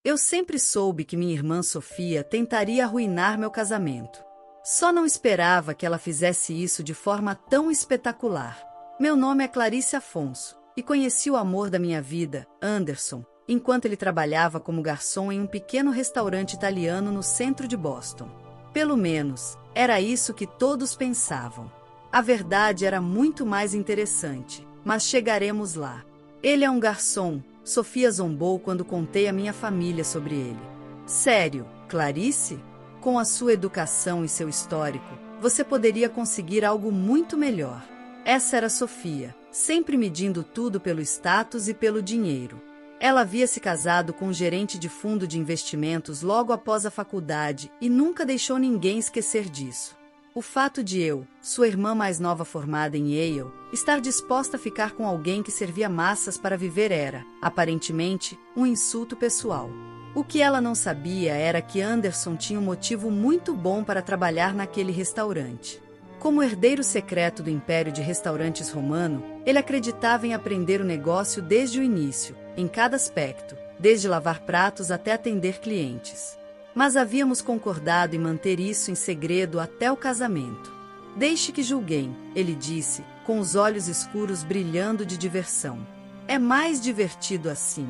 Eu sempre soube que minha irmã Sofia tentaria arruinar meu casamento. Só não esperava que ela fizesse isso de forma tão espetacular. Meu nome é Clarice Afonso, e conheci o amor da minha vida, Anderson, enquanto ele trabalhava como garçom em um pequeno restaurante italiano no centro de Boston. Pelo menos, era isso que todos pensavam. A verdade era muito mais interessante, mas chegaremos lá. Ele é um garçom, Sofia zombou quando contei à minha família sobre ele. Sério, Clarice? Com a sua educação e seu histórico, você poderia conseguir algo muito melhor. Essa era Sofia, sempre medindo tudo pelo status e pelo dinheiro. Ela havia se casado com um gerente de fundo de investimentos logo após a faculdade e nunca deixou ninguém esquecer disso. O fato de eu, sua irmã mais nova formada em Yale, estar disposta a ficar com alguém que servia massas para viver era, aparentemente, um insulto pessoal. O que ela não sabia era que Anderson tinha um motivo muito bom para trabalhar naquele restaurante. Como herdeiro secreto do Império de Restaurantes Romano, ele acreditava em aprender o negócio desde o início, em cada aspecto, desde lavar pratos até atender clientes. Mas havíamos concordado em manter isso em segredo até o casamento. Deixe que julguem, ele disse, com os olhos escuros brilhando de diversão. É mais divertido assim.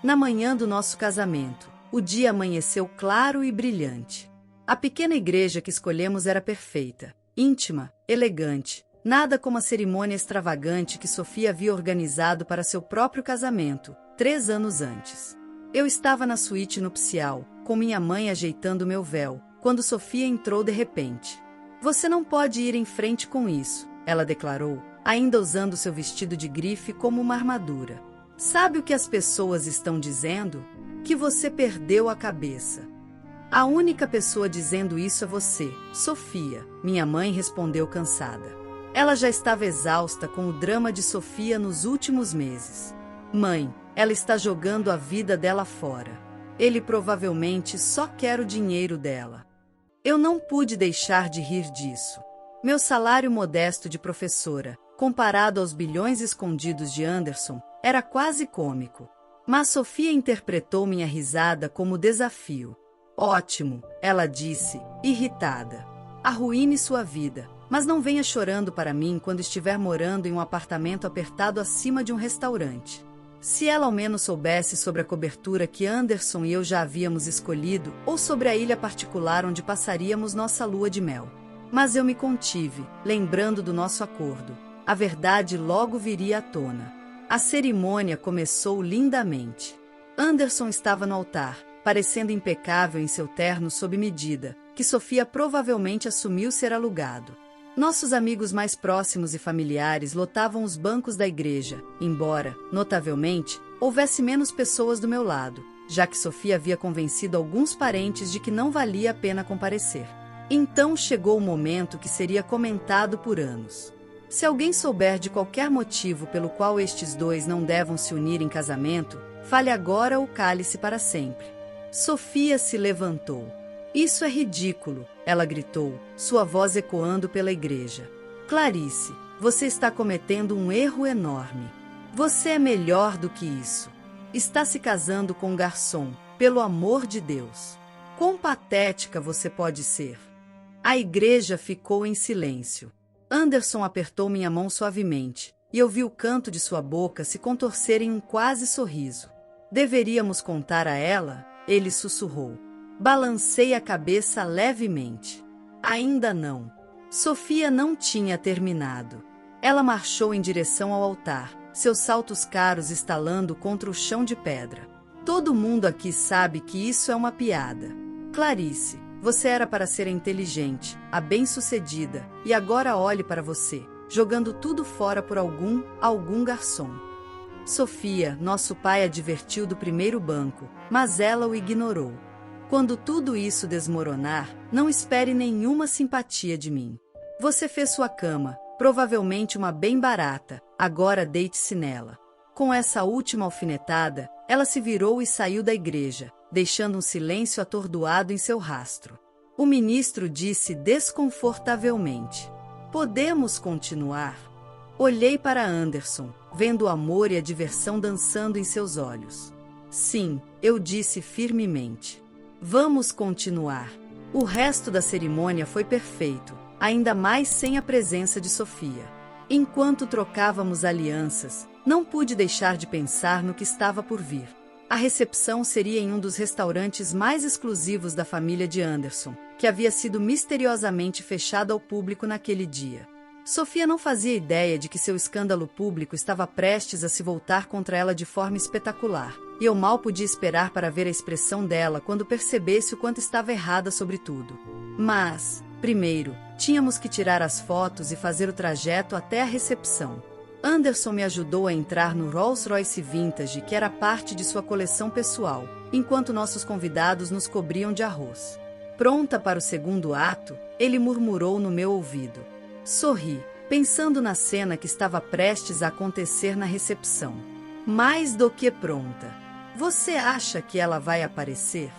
Na manhã do nosso casamento, o dia amanheceu claro e brilhante. A pequena igreja que escolhemos era perfeita, íntima, elegante, nada como a cerimônia extravagante que Sofia havia organizado para seu próprio casamento, 3 anos antes. Eu estava na suíte nupcial, com minha mãe ajeitando meu véu, quando Sofia entrou de repente. Você não pode ir em frente com isso, ela declarou, ainda usando seu vestido de grife como uma armadura. Sabe o que as pessoas estão dizendo? Que você perdeu a cabeça. A única pessoa dizendo isso é você, Sofia, minha mãe respondeu cansada. Ela já estava exausta com o drama de Sofia nos últimos meses. Mãe, ela está jogando a vida dela fora. Ele provavelmente só quer o dinheiro dela. Eu não pude deixar de rir disso. Meu salário modesto de professora, comparado aos bilhões escondidos de Anderson, era quase cômico. Mas Sofia interpretou minha risada como desafio. Ótimo, ela disse, irritada. Arruine sua vida, mas não venha chorando para mim quando estiver morando em um apartamento apertado acima de um restaurante. Se ela ao menos soubesse sobre a cobertura que Anderson e eu já havíamos escolhido, ou sobre a ilha particular onde passaríamos nossa lua de mel. Mas eu me contive, lembrando do nosso acordo. A verdade logo viria à tona. A cerimônia começou lindamente. Anderson estava no altar, parecendo impecável em seu terno sob medida, que Sofia provavelmente assumiu ser alugado. Nossos amigos mais próximos e familiares lotavam os bancos da igreja, embora, notavelmente, houvesse menos pessoas do meu lado, já que Sofia havia convencido alguns parentes de que não valia a pena comparecer. Então chegou o momento que seria comentado por anos. Se alguém souber de qualquer motivo pelo qual estes dois não devam se unir em casamento, fale agora ou cale-se para sempre. Sofia se levantou. Isso é ridículo, ela gritou, sua voz ecoando pela igreja. Clarice, você está cometendo um erro enorme. Você é melhor do que isso. Está se casando com um garçom, pelo amor de Deus. Quão patética você pode ser. A igreja ficou em silêncio. Anderson apertou minha mão suavemente, e eu vi o canto de sua boca se contorcer em um quase sorriso. Deveríamos contar a ela? Ele sussurrou. Balancei a cabeça levemente. Ainda não. Sofia não tinha terminado. Ela marchou em direção ao altar, seus saltos caros estalando contra o chão de pedra. Todo mundo aqui sabe que isso é uma piada. Clarice, você era para ser a inteligente, a bem-sucedida, e agora olhe para você, jogando tudo fora por algum garçom. Sofia, nosso pai advertiu do primeiro banco, mas ela o ignorou. Quando tudo isso desmoronar, não espere nenhuma simpatia de mim. Você fez sua cama, provavelmente uma bem barata, agora deite-se nela. Com essa última alfinetada, ela se virou e saiu da igreja, deixando um silêncio atordoado em seu rastro. O ministro disse desconfortavelmente: podemos continuar? Olhei para Anderson, vendo o amor e a diversão dançando em seus olhos. Sim, eu disse firmemente. Vamos continuar. O resto da cerimônia foi perfeito, ainda mais sem a presença de Sofia. Enquanto trocávamos alianças, não pude deixar de pensar no que estava por vir. A recepção seria em um dos restaurantes mais exclusivos da família de Anderson, que havia sido misteriosamente fechado ao público naquele dia. Sofia não fazia ideia de que seu escândalo público estava prestes a se voltar contra ela de forma espetacular, e eu mal podia esperar para ver a expressão dela quando percebesse o quanto estava errada sobre tudo. Mas, primeiro, tínhamos que tirar as fotos e fazer o trajeto até a recepção. Anderson me ajudou a entrar no Rolls-Royce Vintage, que era parte de sua coleção pessoal, enquanto nossos convidados nos cobriam de arroz. Pronta para o segundo ato, ele murmurou no meu ouvido. Sorri, pensando na cena que estava prestes a acontecer na recepção. Mais do que pronta. Você acha que ela vai aparecer?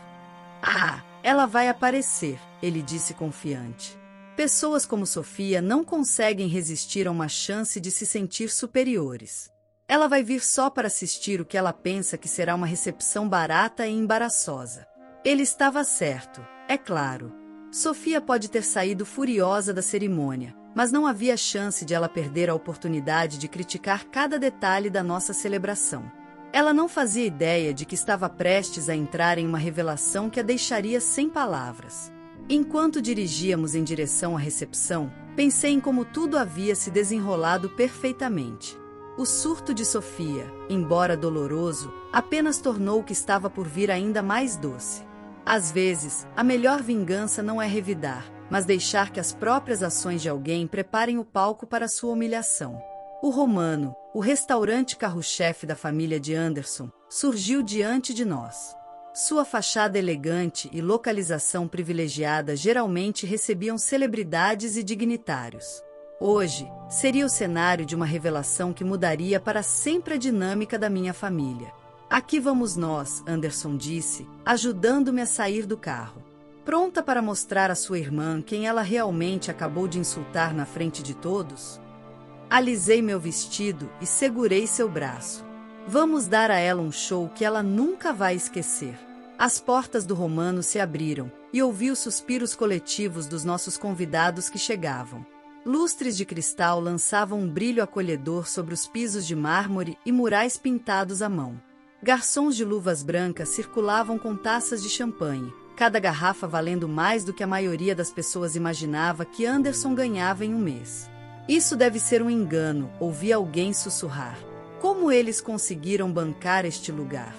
Ah, ela vai aparecer, ele disse confiante. Pessoas como Sofia não conseguem resistir a uma chance de se sentir superiores. Ela vai vir só para assistir o que ela pensa que será uma recepção barata e embaraçosa. Ele estava certo, é claro. Sofia pode ter saído furiosa da cerimônia, mas não havia chance de ela perder a oportunidade de criticar cada detalhe da nossa celebração. Ela não fazia ideia de que estava prestes a entrar em uma revelação que a deixaria sem palavras. Enquanto dirigíamos em direção à recepção, pensei em como tudo havia se desenrolado perfeitamente. O surto de Sofia, embora doloroso, apenas tornou o que estava por vir ainda mais doce. Às vezes, a melhor vingança não é revidar, mas deixar que as próprias ações de alguém preparem o palco para sua humilhação. O Romano, o restaurante carro-chefe da família de Anderson, surgiu diante de nós. Sua fachada elegante e localização privilegiada geralmente recebiam celebridades e dignitários. Hoje, seria o cenário de uma revelação que mudaria para sempre a dinâmica da minha família. Aqui vamos nós, Anderson disse, ajudando-me a sair do carro. Pronta para mostrar à sua irmã quem ela realmente acabou de insultar na frente de todos? Alisei meu vestido e segurei seu braço. Vamos dar a ela um show que ela nunca vai esquecer. As portas do Romano se abriram, e ouvi os suspiros coletivos dos nossos convidados que chegavam. Lustres de cristal lançavam um brilho acolhedor sobre os pisos de mármore e murais pintados à mão. Garçons de luvas brancas circulavam com taças de champanhe, cada garrafa valendo mais do que a maioria das pessoas imaginava que Anderson ganhava em um mês. Isso deve ser um engano, ouvi alguém sussurrar. Como eles conseguiram bancar este lugar?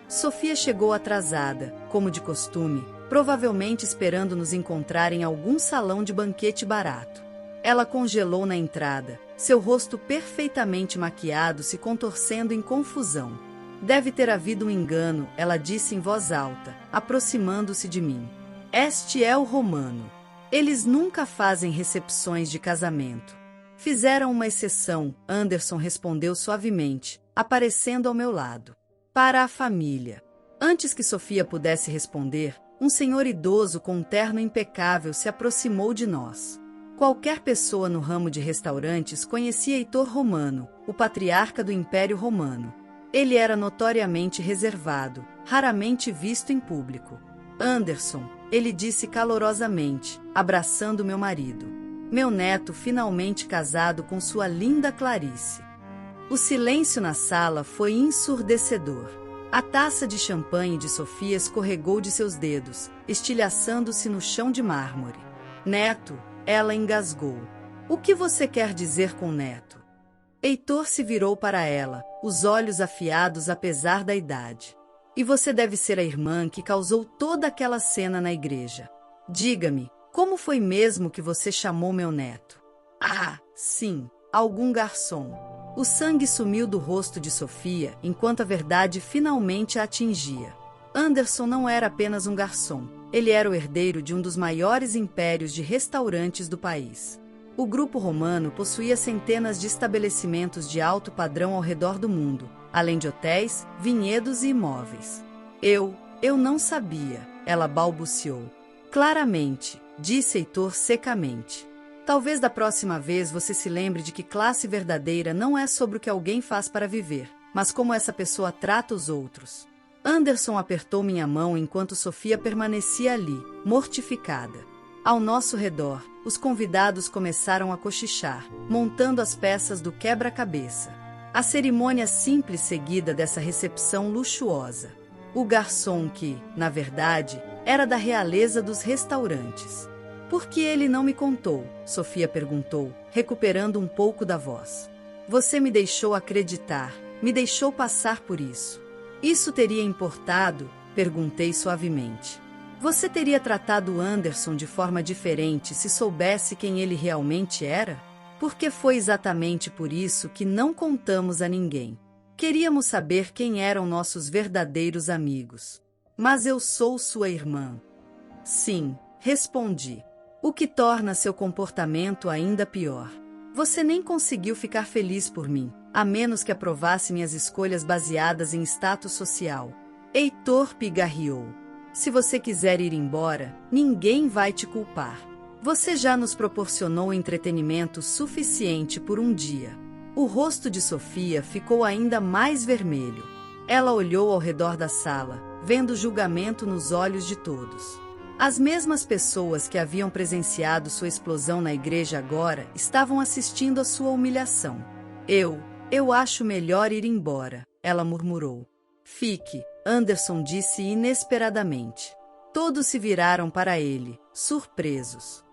Sofia chegou atrasada, como de costume, provavelmente esperando nos encontrar em algum salão de banquete barato. Ela congelou na entrada, seu rosto perfeitamente maquiado se contorcendo em confusão. Deve ter havido um engano, ela disse em voz alta, aproximando-se de mim. Este é o Romano. Eles nunca fazem recepções de casamento. Fizeram uma exceção, Anderson respondeu suavemente, aparecendo ao meu lado. Para a família. Antes que Sofia pudesse responder, um senhor idoso com um terno impecável se aproximou de nós. Qualquer pessoa no ramo de restaurantes conhecia Heitor Romano, o patriarca do Império Romano. Ele era notoriamente reservado, raramente visto em público. Anderson, ele disse calorosamente, abraçando meu marido. Meu neto finalmente casado com sua linda Clarice. O silêncio na sala foi ensurdecedor. A taça de champanhe de Sofia escorregou de seus dedos, estilhaçando-se no chão de mármore. Neto, ela engasgou. O que você quer dizer com neto? Heitor se virou para ela, os olhos afiados apesar da idade. E você deve ser a irmã que causou toda aquela cena na igreja. Diga-me, como foi mesmo que você chamou meu neto? Ah, sim, algum garçom. O sangue sumiu do rosto de Sofia enquanto a verdade finalmente a atingia. Anderson não era apenas um garçom, ele era o herdeiro de um dos maiores impérios de restaurantes do país. O Grupo Romano possuía centenas de estabelecimentos de alto padrão ao redor do mundo, além de hotéis, vinhedos e imóveis. Eu não sabia, ela balbuciou. Claramente, disse Heitor secamente. Talvez da próxima vez você se lembre de que classe verdadeira não é sobre o que alguém faz para viver, mas como essa pessoa trata os outros. Anderson apertou minha mão enquanto Sofia permanecia ali, mortificada. Ao nosso redor, os convidados começaram a cochichar, montando as peças do quebra-cabeça. A cerimônia simples seguida dessa recepção luxuosa. O garçom que, na verdade, era da realeza dos restaurantes. Por que ele não me contou? Sofia perguntou, recuperando um pouco da voz. Você me deixou acreditar, me deixou passar por isso. Isso teria importado? Perguntei suavemente. Você teria tratado Anderson de forma diferente se soubesse quem ele realmente era? Porque foi exatamente por isso que não contamos a ninguém. Queríamos saber quem eram nossos verdadeiros amigos. Mas eu sou sua irmã. Sim, respondi. O que torna seu comportamento ainda pior. Você nem conseguiu ficar feliz por mim, a menos que aprovasse minhas escolhas baseadas em status social. Heitor pigarreou. Se você quiser ir embora, ninguém vai te culpar. Você já nos proporcionou entretenimento suficiente por um dia. O rosto de Sofia ficou ainda mais vermelho. Ela olhou ao redor da sala, vendo julgamento nos olhos de todos. As mesmas pessoas que haviam presenciado sua explosão na igreja agora estavam assistindo à sua humilhação. Eu acho melhor ir embora, ela murmurou. Fique, Anderson disse inesperadamente. Todos se viraram para ele, surpresos.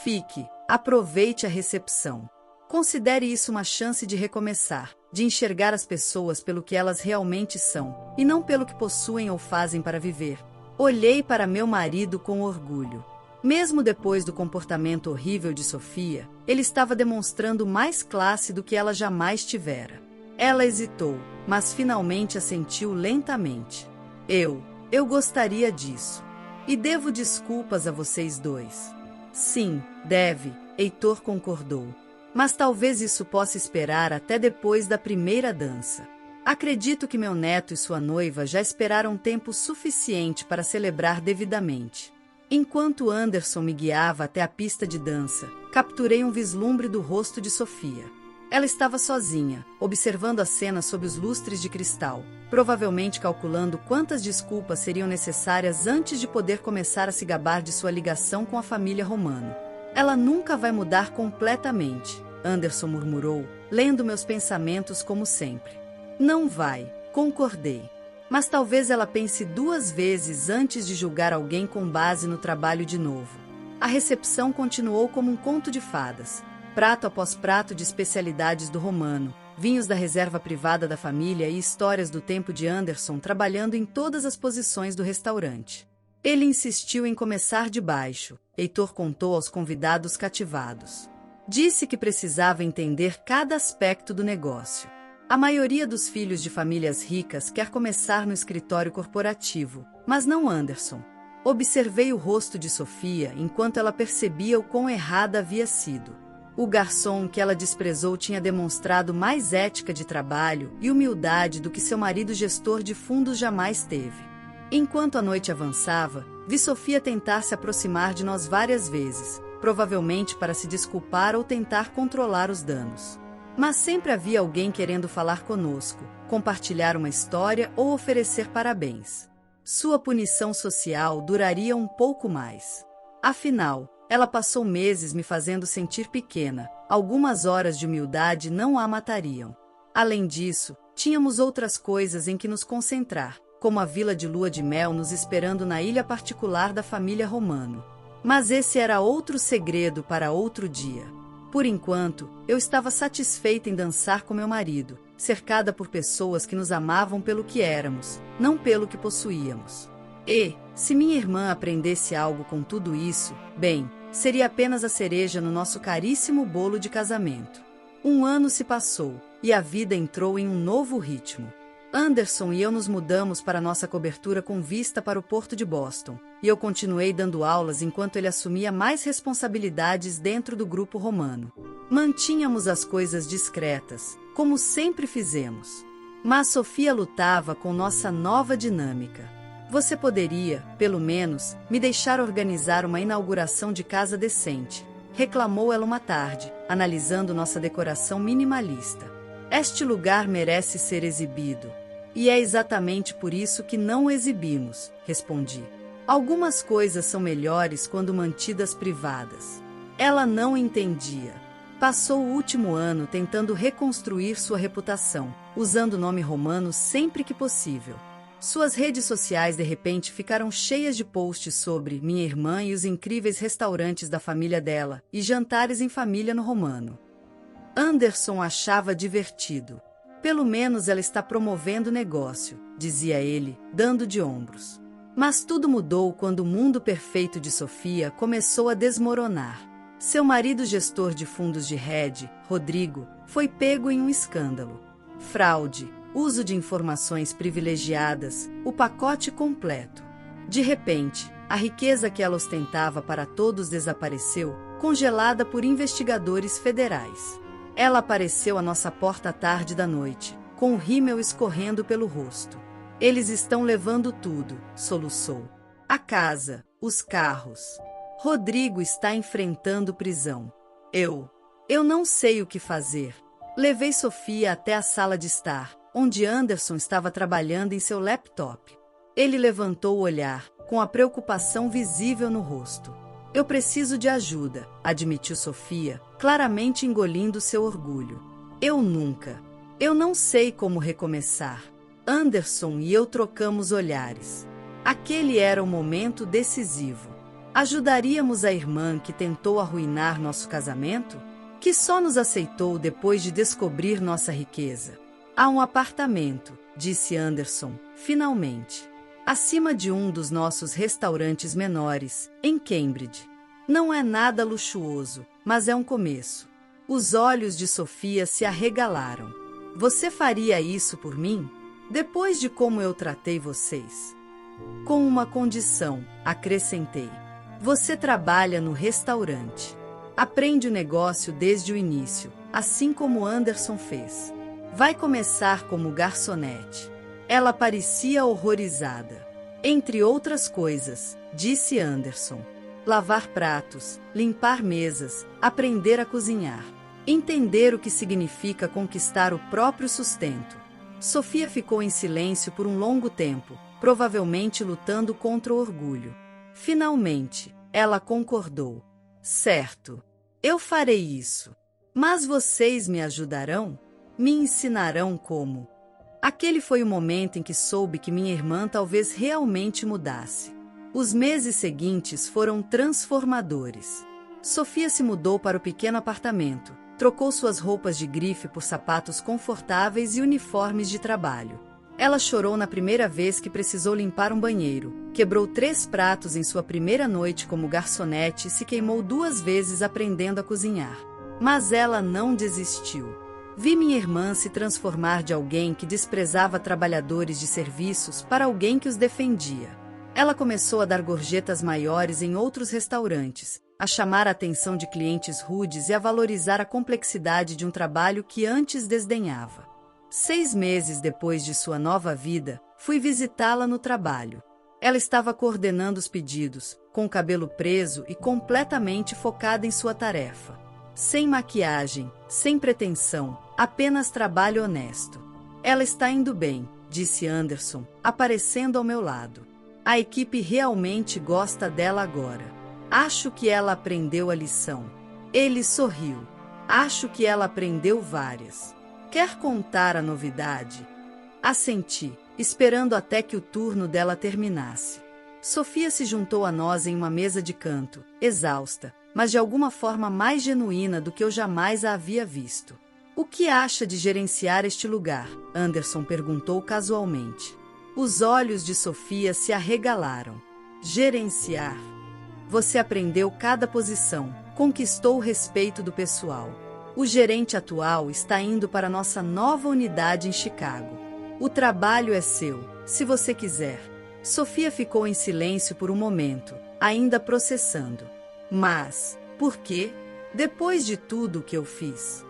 Fique, aproveite a recepção. Considere isso uma chance de recomeçar, de enxergar as pessoas pelo que elas realmente são, e não pelo que possuem ou fazem para viver. Olhei para meu marido com orgulho. Mesmo depois do comportamento horrível de Sofia, ele estava demonstrando mais classe do que ela jamais tivera. Ela hesitou, mas finalmente assentiu lentamente. Eu gostaria disso. E devo desculpas a vocês dois. Sim, deve, Heitor concordou. Mas talvez isso possa esperar até depois da primeira dança. Acredito que meu neto e sua noiva já esperaram tempo suficiente para celebrar devidamente. Enquanto Anderson me guiava até a pista de dança, capturei um vislumbre do rosto de Sofia. Ela estava sozinha, observando a cena sob os lustres de cristal, provavelmente calculando quantas desculpas seriam necessárias antes de poder começar a se gabar de sua ligação com a família Romano. Ela nunca vai mudar completamente, Anderson murmurou, lendo meus pensamentos como sempre. Não vai, concordei. Mas talvez ela pense duas vezes antes de julgar alguém com base no trabalho de novo. A recepção continuou como um conto de fadas. Prato após prato de especialidades do Romano, vinhos da reserva privada da família e histórias do tempo de Anderson trabalhando em todas as posições do restaurante. Ele insistiu em começar de baixo, Heitor contou aos convidados cativados. Disse que precisava entender cada aspecto do negócio. A maioria dos filhos de famílias ricas quer começar no escritório corporativo, mas não Anderson. Observei o rosto de Sofia enquanto ela percebia o quão errada havia sido. O garçom que ela desprezou tinha demonstrado mais ética de trabalho e humildade do que seu marido gestor de fundos jamais teve. Enquanto a noite avançava, vi Sofia tentar se aproximar de nós várias vezes, provavelmente para se desculpar ou tentar controlar os danos. Mas sempre havia alguém querendo falar conosco, compartilhar uma história ou oferecer parabéns. Sua punição social duraria um pouco mais. Afinal, ela passou meses me fazendo sentir pequena. Algumas horas de humildade não a matariam. Além disso, tínhamos outras coisas em que nos concentrar, como a vila de lua de mel nos esperando na ilha particular da família Romano. Mas esse era outro segredo para outro dia. Por enquanto, eu estava satisfeita em dançar com meu marido, cercada por pessoas que nos amavam pelo que éramos, não pelo que possuíamos. E, se minha irmã aprendesse algo com tudo isso, bem, seria apenas a cereja no nosso caríssimo bolo de casamento. Um ano se passou, e a vida entrou em um novo ritmo. Anderson e eu nos mudamos para nossa cobertura com vista para o porto de Boston, e eu continuei dando aulas enquanto ele assumia mais responsabilidades dentro do grupo romano. Mantínhamos as coisas discretas, como sempre fizemos. Mas Sofia lutava com nossa nova dinâmica. Você poderia, pelo menos, me deixar organizar uma inauguração de casa decente, reclamou ela uma tarde, analisando nossa decoração minimalista. Este lugar merece ser exibido. E é exatamente por isso que não o exibimos, respondi. Algumas coisas são melhores quando mantidas privadas. Ela não entendia. Passou o último ano tentando reconstruir sua reputação, usando o nome romano sempre que possível. Suas redes sociais de repente ficaram cheias de posts sobre minha irmã e os incríveis restaurantes da família dela, e jantares em família no romano. Anderson achava divertido. Pelo menos ela está promovendo negócio, dizia ele, dando de ombros. Mas tudo mudou quando o mundo perfeito de Sofia começou a desmoronar. Seu marido, gestor de fundos de hedge, Rodrigo, foi pego em um escândalo. Fraude, uso de informações privilegiadas, o pacote completo. De repente, a riqueza que ela ostentava para todos desapareceu, congelada por investigadores federais. Ela apareceu à nossa porta à tarde da noite, com o rímel escorrendo pelo rosto. Eles estão levando tudo, soluçou. A casa, os carros. Rodrigo está enfrentando prisão. Eu não sei o que fazer. Levei Sofia até a sala de estar, onde Anderson estava trabalhando em seu laptop. Ele levantou o olhar, com a preocupação visível no rosto. Eu preciso de ajuda, admitiu Sofia, claramente engolindo seu orgulho. Eu não sei como recomeçar. Anderson e eu trocamos olhares. Aquele era o momento decisivo. Ajudaríamos a irmã que tentou arruinar nosso casamento? Que só nos aceitou depois de descobrir nossa riqueza. Há um apartamento, disse Anderson, finalmente. Acima de um dos nossos restaurantes menores, em Cambridge. Não é nada luxuoso, mas é um começo. Os olhos de Sofia se arregalaram. Você faria isso por mim? Depois de como eu tratei vocês? Com uma condição, acrescentei. Você trabalha no restaurante. Aprende o negócio desde o início, assim como Anderson fez. Vai começar como garçonete. Ela parecia horrorizada. Entre outras coisas, disse Anderson. Lavar pratos, limpar mesas, aprender a cozinhar. Entender o que significa conquistar o próprio sustento. Sofia ficou em silêncio por um longo tempo, provavelmente lutando contra o orgulho. Finalmente, ela concordou. Certo. Eu farei isso. Mas vocês me ajudarão? Me ensinarão como? Aquele foi o momento em que soube que minha irmã talvez realmente mudasse. Os meses seguintes foram transformadores. Sofia se mudou para o pequeno apartamento, trocou suas roupas de grife por sapatos confortáveis e uniformes de trabalho. Ela chorou na primeira vez que precisou limpar um banheiro, quebrou 3 pratos em sua primeira noite como garçonete e se queimou 2 vezes aprendendo a cozinhar. Mas ela não desistiu. Vi minha irmã se transformar de alguém que desprezava trabalhadores de serviços para alguém que os defendia. Ela começou a dar gorjetas maiores em outros restaurantes, a chamar a atenção de clientes rudes e a valorizar a complexidade de um trabalho que antes desdenhava. 6 meses depois de sua nova vida, fui visitá-la no trabalho. Ela estava coordenando os pedidos, com o cabelo preso e completamente focada em sua tarefa. Sem maquiagem, sem pretensão, apenas trabalho honesto. Ela está indo bem, disse Anderson, aparecendo ao meu lado. A equipe realmente gosta dela agora. Acho que ela aprendeu a lição. Ele sorriu. Acho que ela aprendeu várias. Quer contar a novidade? Assenti, esperando até que o turno dela terminasse. Sofia se juntou a nós em uma mesa de canto, exausta, mas de alguma forma mais genuína do que eu jamais a havia visto. O que acha de gerenciar este lugar? Anderson perguntou casualmente. Os olhos de Sofia se arregalaram. Gerenciar. Você aprendeu cada posição, conquistou o respeito do pessoal. O gerente atual está indo para nossa nova unidade em Chicago. O trabalho é seu, se você quiser. Sofia ficou em silêncio por um momento, ainda processando. Mas, por quê? Depois de tudo o que eu fiz.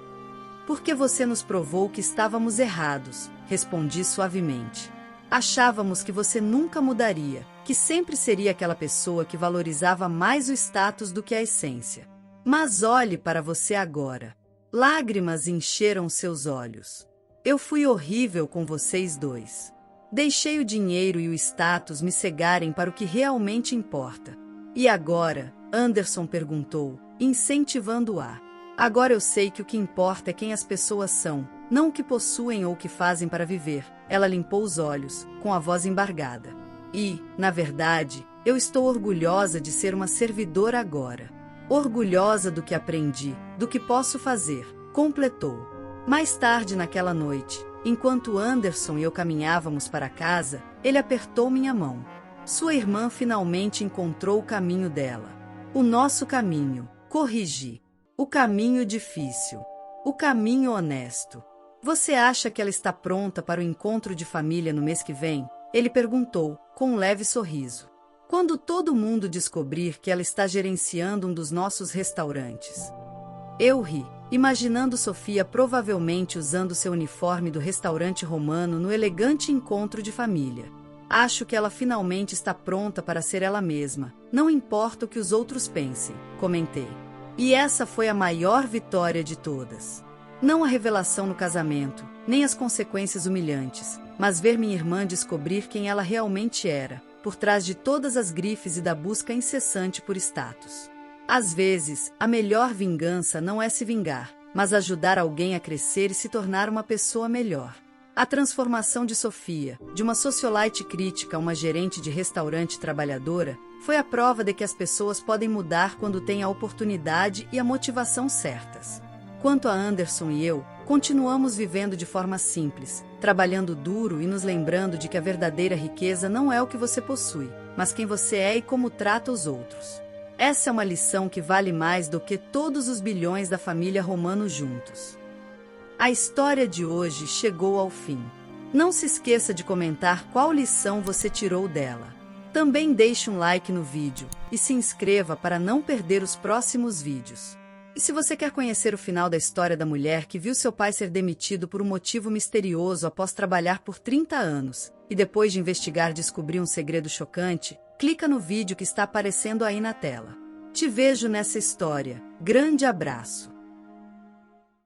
Porque você nos provou que estávamos errados, respondi suavemente. Achávamos que você nunca mudaria, que sempre seria aquela pessoa que valorizava mais o status do que a essência. Mas olhe para você agora. Lágrimas encheram seus olhos. Eu fui horrível com vocês dois. Deixei o dinheiro e o status me cegarem para o que realmente importa. E agora? Anderson perguntou, incentivando-a. Agora eu sei que o que importa é quem as pessoas são, não o que possuem ou o que fazem para viver. Ela limpou os olhos, com a voz embargada. E, na verdade, eu estou orgulhosa de ser uma servidora agora. Orgulhosa do que aprendi, do que posso fazer, completou. Mais tarde naquela noite, enquanto Anderson e eu caminhávamos para casa, ele apertou minha mão. Sua irmã finalmente encontrou o caminho dela. O nosso caminho, corrigi. O caminho difícil. O caminho honesto. Você acha que ela está pronta para o encontro de família no mês que vem? Ele perguntou, com um leve sorriso. Quando todo mundo descobrir que ela está gerenciando um dos nossos restaurantes. Eu ri, imaginando Sofia provavelmente usando seu uniforme do restaurante romano no elegante encontro de família. Acho que ela finalmente está pronta para ser ela mesma, não importa o que os outros pensem, comentei. E essa foi a maior vitória de todas. Não a revelação no casamento, nem as consequências humilhantes, mas ver minha irmã descobrir quem ela realmente era, por trás de todas as grifes e da busca incessante por status. Às vezes, a melhor vingança não é se vingar, mas ajudar alguém a crescer e se tornar uma pessoa melhor. A transformação de Sofia, de uma socialite crítica a uma gerente de restaurante trabalhadora, foi a prova de que as pessoas podem mudar quando têm a oportunidade e a motivação certas. Quanto a Anderson e eu, continuamos vivendo de forma simples, trabalhando duro e nos lembrando de que a verdadeira riqueza não é o que você possui, mas quem você é e como trata os outros. Essa é uma lição que vale mais do que todos os bilhões da família Romano juntos. A história de hoje chegou ao fim. Não se esqueça de comentar qual lição você tirou dela. Também deixe um like no vídeo e se inscreva para não perder os próximos vídeos. E se você quer conhecer o final da história da mulher que viu seu pai ser demitido por um motivo misterioso após trabalhar por 30 anos, e depois de investigar descobrir um segredo chocante, clica no vídeo que está aparecendo aí na tela. Te vejo nessa história. Grande abraço!